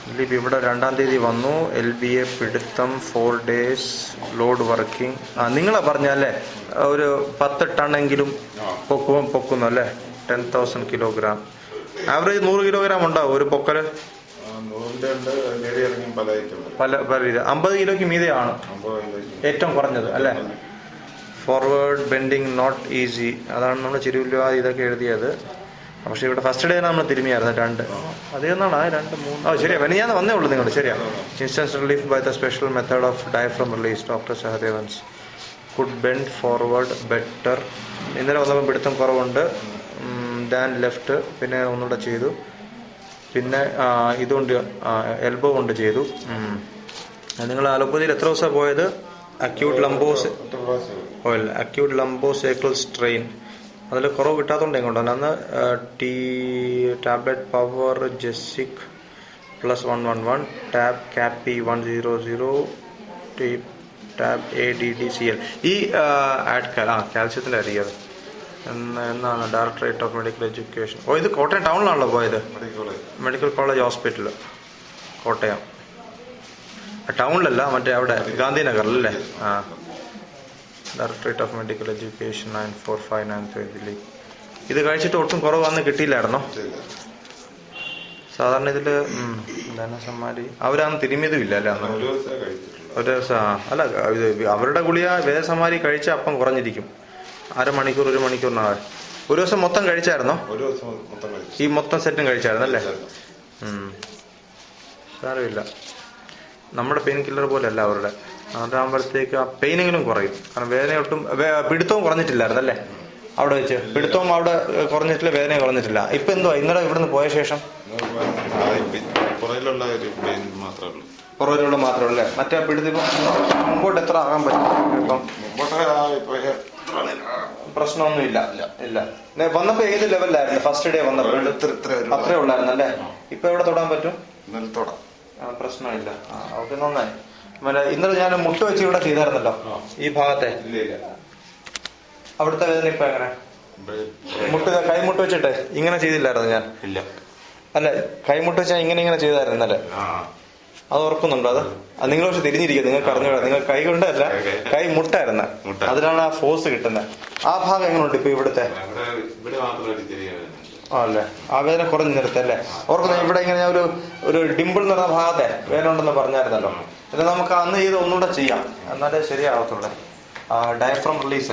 ദിലീപ് ഇവിടെ 2-ാം തീയതി വന്നു. LBA പിടുത്തം 4 days ലോഡ് വർക്കിംഗ്. നിങ്ങളാ പറഞ്ഞല്ലേ ഒരു 10 ടണ്ണെങ്കിലും പൊക്കുന്നു അല്ലേ? 10,000 കിലോഗ്രാം. ആവറേജ് 100 കിലോഗ്രാം ഉണ്ടാവും ഒരു പൊക്കല്. പല രീതി 50 കിലോയ്ക്ക് മീതെയാണ് ഏറ്റവും കുറഞ്ഞത് അല്ലേ? Forward bending not easy. അതാണ് നമ്മൾ ചിരുവില്ല ഇതൊക്കെ എഴുതിയത്. പക്ഷെ ഇവിടെ ഫസ്റ്റ് ഡേ നമ്മൾ തിരുമിയായിരുന്നു 2. അതേന്നാണ് 2, 3. ശരിയാ, ഞാൻ വന്നേ ഉള്ളൂ നിങ്ങൾ. ശരിയാ. Instance relief by the special method of diaphragm release. Doctor Sahadevan's could bend forward better. ഇന്നലെ വന്നപ്പോൾ പിടുത്തം കുറവുണ്ട്. Than left. പിന്നെ ഒന്നുകൂടെ ചെയ്തു. പിന്നെ ഇതുകൊണ്ട് എൽബോ കൊണ്ട് ചെയ്തു. നിങ്ങൾ അലോപ്പതിയിൽ എത്ര ദിവസമാണ് പോയത്? Acute lumbosacral strain. അതിൽ കുറവ് കിട്ടാത്തതുകൊണ്ട് എങ്ങോട്ടാണ് അന്ന് ടാബ്ലറ്റ് പവർ ജെസിക് +111 ടാബ് കാപ്പി 100 ടാബ് ADDCL. ഈ കാൽസ്യത്തിൻ്റെ അറിയാതെ എന്നാണ് ഡയറക്ടറേറ്റ് ഓഫ് മെഡിക്കൽ എഡ്യൂക്കേഷൻ. ഇത് കോട്ടയം ടൗണിലാണല്ലോ പോയത്. മെഡിക്കൽ കോളേജ് ഹോസ്പിറ്റൽ കോട്ടയം ടൗണിലല്ല, മറ്റേ അവിടെ ഗാന്ധിനഗറിലല്ലേ? ഡയറക്ടറേറ്റ് ഓഫ് മെഡിക്കൽ എഡ്യൂക്കേഷൻ 9459 ഇത് കഴിച്ചിട്ട് ഒട്ടും കുറവ് വന്ന് കിട്ടിയില്ലായിരുന്നോ? സാധാരണ ഇതില് ധനസമ്മാരി അവരന്ന് തിരുമിയതും ഇല്ല അല്ലേ? അന്ന് ഒരു ദിവസം അല്ല, ഇത് അവരുടെ ഗുളിക വേദസമാരി കഴിച്ച അപ്പം കുറഞ്ഞിരിക്കും. 1/2 മണിക്കൂർ 1 മണിക്കൂറിനാണ്. ഒരു ദിവസം മൊത്തം കഴിച്ചായിരുന്നോ? ഈ മൊത്തം സെറ്റും കഴിച്ചായിരുന്നല്ലേ? സാരമില്ല, നമ്മുടെ പെയിൻ കില്ലർ പോലെ അല്ല അവരുടെ. അതാകുമ്പോഴത്തേക്ക് ആ പെയിനെങ്കിലും കുറയും. കാരണം വേദന ഒട്ടും പിടുത്തവും കുറഞ്ഞിട്ടില്ലായിരുന്നല്ലേ? അവിടെ വെച്ച് പിടുത്തവും അവിടെ കുറഞ്ഞിട്ടില്ല, വേദന കുറഞ്ഞിട്ടില്ല. ഇപ്പൊ എന്തുവാ ഇന്നലെ ഇവിടുന്ന് പോയ ശേഷം? പുറകിലുള്ള മാത്രമേ ഉള്ളൂ. മറ്റേ പിടുത്തം മുമ്പോട്ട് എത്ര ആകാൻ പറ്റും? ഇപ്പം പ്രശ്നമൊന്നും ഇല്ല. വന്നപ്പോ ഏത് ലെവലിലായിരുന്നു ഫസ്റ്റ് ഡേ വന്നപ്പോ? അത്രേ ഉള്ളായിരുന്നല്ലേ? ഇപ്പൊ എവിടെ തൊടാൻ പറ്റും? പ്രശ്നമില്ല. ഓക്കെ, നന്നായി. ഇന്നലെ ഞാൻ മുട്ട വെച്ച് ഇവിടെ ചെയ്തായിരുന്നല്ലോ ഈ ഭാഗത്തെ. അവിടുത്തെ വേദന ഇപ്പൊ എങ്ങനെ? കൈമുട്ട് വെച്ചിട്ട് ഇങ്ങനെ ചെയ്തില്ലായിരുന്നു ഞാൻ? ഇല്ല. അല്ല, കൈമുട്ട് വെച്ചാൽ ഇങ്ങനെ ചെയ്തായിരുന്നല്ലേ? അത് ഓർക്കുന്നുണ്ടോ? അത് നിങ്ങൾ പക്ഷെ തിരിഞ്ഞിരിക്കുക, നിങ്ങൾക്ക് അറിഞ്ഞൂടാ. നിങ്ങൾ കൈ കൊണ്ടല്ല, കൈ മുട്ടായിരുന്ന. അതിനാണ് ആ ഫോഴ്സ് കിട്ടുന്നത്. ആ ഭാഗം എങ്ങനെയുണ്ട് ഇപ്പൊ ഇവിടുത്തെ? അല്ലേ, ആ വേദന കുറഞ്ഞു നിർത്തല്ലേ? ഓർക്കുന്നു ഇവിടെ ഇങ്ങനെ ഞാൻ ഒരു ഡിമ്പിൾ എന്ന് പറഞ്ഞ ഭാഗത്തെ വേദന ഉണ്ടെന്ന് പറഞ്ഞായിരുന്നല്ലോ. ഇത് നമുക്ക് അന്ന് ചെയ്ത് ഒന്നുകൂടെ ചെയ്യാം, എന്നാലേ ശരിയാവത്തുള്ളൂ. Diaphragm release